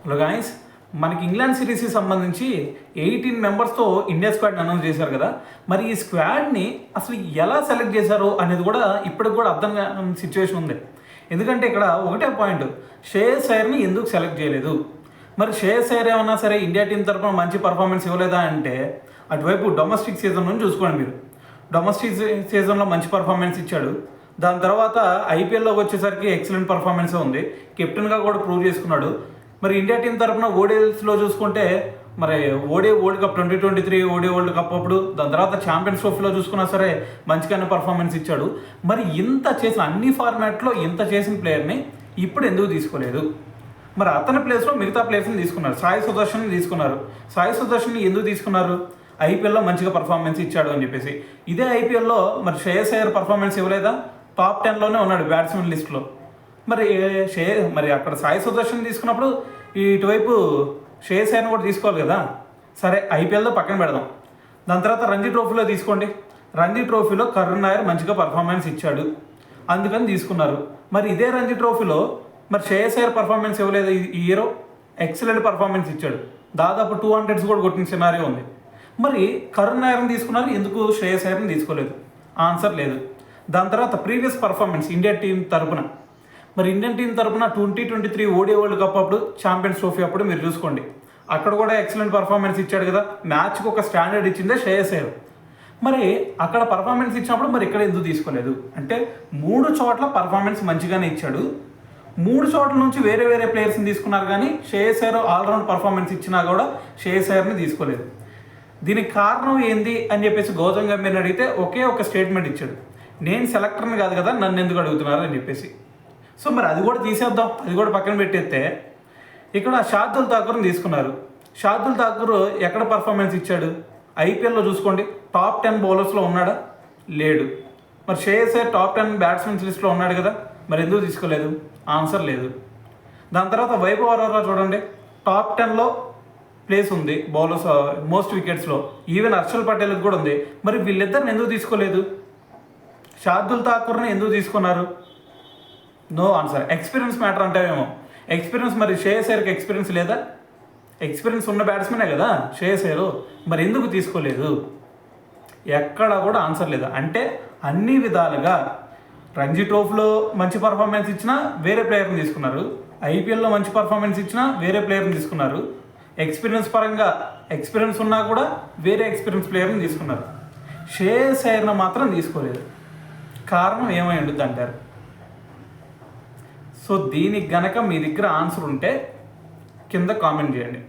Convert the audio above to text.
Hello guys, మనకి England సిరీస్కి సంబంధించి 18 మెంబర్స్తో ఇండియా స్క్వాడ్ని అనౌన్స్ చేశారు కదా. మరి ఈ స్క్వాడ్ని అసలు ఎలా సెలెక్ట్ చేశారో అనేది కూడా ఇప్పటికి కూడా అర్థం కాని సిచ్యువేషన్ ఉంది. ఎందుకంటే ఇక్కడ ఒకటే పాయింట్, శ్రేయస్ అయ్యర్ని ఎందుకు సెలెక్ట్ చేయలేదు? మరి శ్రేయస్ అయ్యర్ ఏమన్నా సరే ఇండియా టీం తరఫున మంచి పర్ఫార్మెన్స్ ఇవ్వలేదా అంటే, అటువైపు డొమెస్టిక్ సీజన్ నుంచి చూసుకోండి మీరు. డొమెస్టిక్ సీజన్లో మంచి పర్ఫార్మెన్స్ ఇచ్చాడు. దాని తర్వాత ఐపీఎల్లోకి వచ్చేసరికి ఎక్సలెంట్ పర్ఫార్మెన్స్ ఉంది. కెప్టెన్గా కూడా ప్రూవ్ చేసుకున్నాడు. మరి ఇండియా టీం తరఫున ఓడిఎల్స్లో చూసుకుంటే మరి వరల్డ్ కప్ 2023 వరల్డ్ కప్ అప్పుడు, దాని తర్వాత ఛాంపియన్స్ ట్రోఫీలో చూసుకున్నా సరే మంచిగానే పర్ఫార్మెన్స్ ఇచ్చాడు. మరి ఇంత చేసిన అన్ని ఫార్మాట్లో ఇంత చేసిన ప్లేయర్ని ఇప్పుడు ఎందుకు తీసుకోలేదు? మరి అతని ప్లేస్లో మిగతా ప్లేయర్స్ని తీసుకున్నారు. సాయి సుదర్శన్ని తీసుకున్నారు. సాయి సుదర్శన్ని ఎందుకు తీసుకున్నారు? ఐపీఎల్లో మంచిగా పర్ఫార్మెన్స్ ఇచ్చాడు అని చెప్పేసి. ఇదే ఐపీఎల్లో మరి శ్రేయస్ అయ్యర్ పర్ఫార్మెన్స్ ఇవ్వలేదా? టాప్ 10లోనే ఉన్నాడు బ్యాట్స్మెన్ లిస్ట్లో. మరి అక్కడ సాయి సుదర్శన్ తీసుకున్నప్పుడు ఇటువైపు శ్రేయస్ అయ్యర్ని కూడా తీసుకోవాలి కదా. సరే, ఐపీఎల్లో పక్కన పెడదాం. దాని తర్వాత రంజీ ట్రోఫీలో తీసుకోండి. రంజీ ట్రోఫీలో కరుణ్ నాయర్ మంచిగా పర్ఫార్మెన్స్ ఇచ్చాడు, అందుకని తీసుకున్నారు. మరి ఇదే రంజీ ట్రోఫీలో మరి శ్రేయస్ అయ్యర్ పర్ఫార్మెన్స్ ఇవ్వలేదు. ఈ హీరో ఎక్సలెంట్ పర్ఫార్మెన్స్ ఇచ్చాడు, దాదాపు 200s కూడా కొట్టిన సినారియో ఉంది. మరి కరుణ్ నాయర్ని తీసుకున్నారు, ఎందుకు శ్రేయస్ అయ్యర్ని తీసుకోలేదు? ఆన్సర్ లేదు. దాని తర్వాత ప్రీవియస్ పర్ఫార్మెన్స్ ఇండియా టీం తరపున, మరి ఇండియన్ టీం తరపున 2023 వరల్డ్ కప్ అప్పుడు, ఛాంపియన్స్ ట్రోఫీ అప్పుడు మీరు చూసుకోండి, అక్కడ కూడా ఎక్సలెంట్ పర్ఫార్మెన్స్ ఇచ్చాడు కదా. మ్యాచ్కి ఒక స్టాండర్డ్ ఇచ్చిందే శ్రేయస్ అయ్యర్. మరి అక్కడ పర్ఫార్మెన్స్ ఇచ్చినప్పుడు మరి ఇక్కడ ఎందుకు తీసుకోలేదు అంటే, 3 చోట్ల పర్ఫార్మెన్స్ మంచిగానే ఇచ్చాడు. 3 చోట్ల నుంచి వేరే వేరే ప్లేయర్స్ని తీసుకున్నారు, కానీ శ్రేయస్ అయ్యర్ ఆల్రౌండ్ పర్ఫార్మెన్స్ ఇచ్చినా కూడా శ్రేయస్ అయ్యర్ని తీసుకోలేదు. దీనికి కారణం ఏంది అని చెప్పేసి గౌతమ్ గంభీర్ని అడిగితే ఒకే ఒక స్టేట్మెంట్ ఇచ్చాడు, నేను సెలెక్టర్ని కాదు కదా, నన్ను ఎందుకు అడుగుతున్నారు అని చెప్పేసి. సో మరి అది కూడా తీసేద్దాం, అది కూడా పక్కన పెట్టేస్తే ఇక్కడ షార్దుల్ ఠాకూర్ని తీసుకున్నారు. షార్దుల్ ఠాకూర్ ఎక్కడ పర్ఫార్మెన్స్ ఇచ్చాడు? ఐపీఎల్లో చూసుకోండి, టాప్ 10 బౌలర్స్లో ఉన్నాడా? లేడు. మరి శ్రేయస్ అయ్యర్ టాప్ 10 బ్యాట్స్మెన్స్ లిస్ట్లో ఉన్నాడు కదా, మరి ఎందుకు తీసుకోలేదు? ఆన్సర్ లేదు. దాని తర్వాత వైభవ్ అరోరా చూడండి, టాప్ 10లో ప్లేస్ ఉంది బౌలర్స్ మోస్ట్ వికెట్స్లో, ఈవెన్ హర్షల్ పటేల్కి కూడా ఉంది. మరి వీళ్ళిద్దరిని ఎందుకు తీసుకోలేదు? షార్దుల్ ఠాకూర్ని ఎందుకు తీసుకున్నారు? No answer. ఎక్స్పీరియన్స్ మ్యాటర్ అంటావేమో. ఎక్స్పీరియన్స్, మరి శ్రేయస్ అయ్యర్కి ఎక్స్పీరియన్స్ లేదా? ఎక్స్పీరియన్స్ ఉన్న బ్యాట్స్మెనే కదా శ్రేయస్ అయ్యర్, మరి ఎందుకు తీసుకోలేదు? ఎక్కడ కూడా ఆన్సర్ లేదు. అంటే అన్ని విధాలుగా రంజీ ట్రోఫీలో మంచి పర్ఫార్మెన్స్ ఇచ్చినా వేరే ప్లేయర్ని తీసుకున్నారు, ఐపీఎల్లో మంచి పర్ఫార్మెన్స్ ఇచ్చినా వేరే ప్లేయర్ని తీసుకున్నారు, ఎక్స్పీరియన్స్ పరంగా ఎక్స్పీరియన్స్ ఉన్నా కూడా వేరే ఎక్స్పీరియన్స్ ప్లేయర్ని తీసుకున్నారు. శ్రేయస్ అయ్యర్ని మాత్రం తీసుకోలేదు. కారణం ఏమై ఉంటుంది అంటారు? సో దీనికి గనక మీ దగ్గర ఆన్సర్ ఉంటే కింద కామెంట్ చేయండి.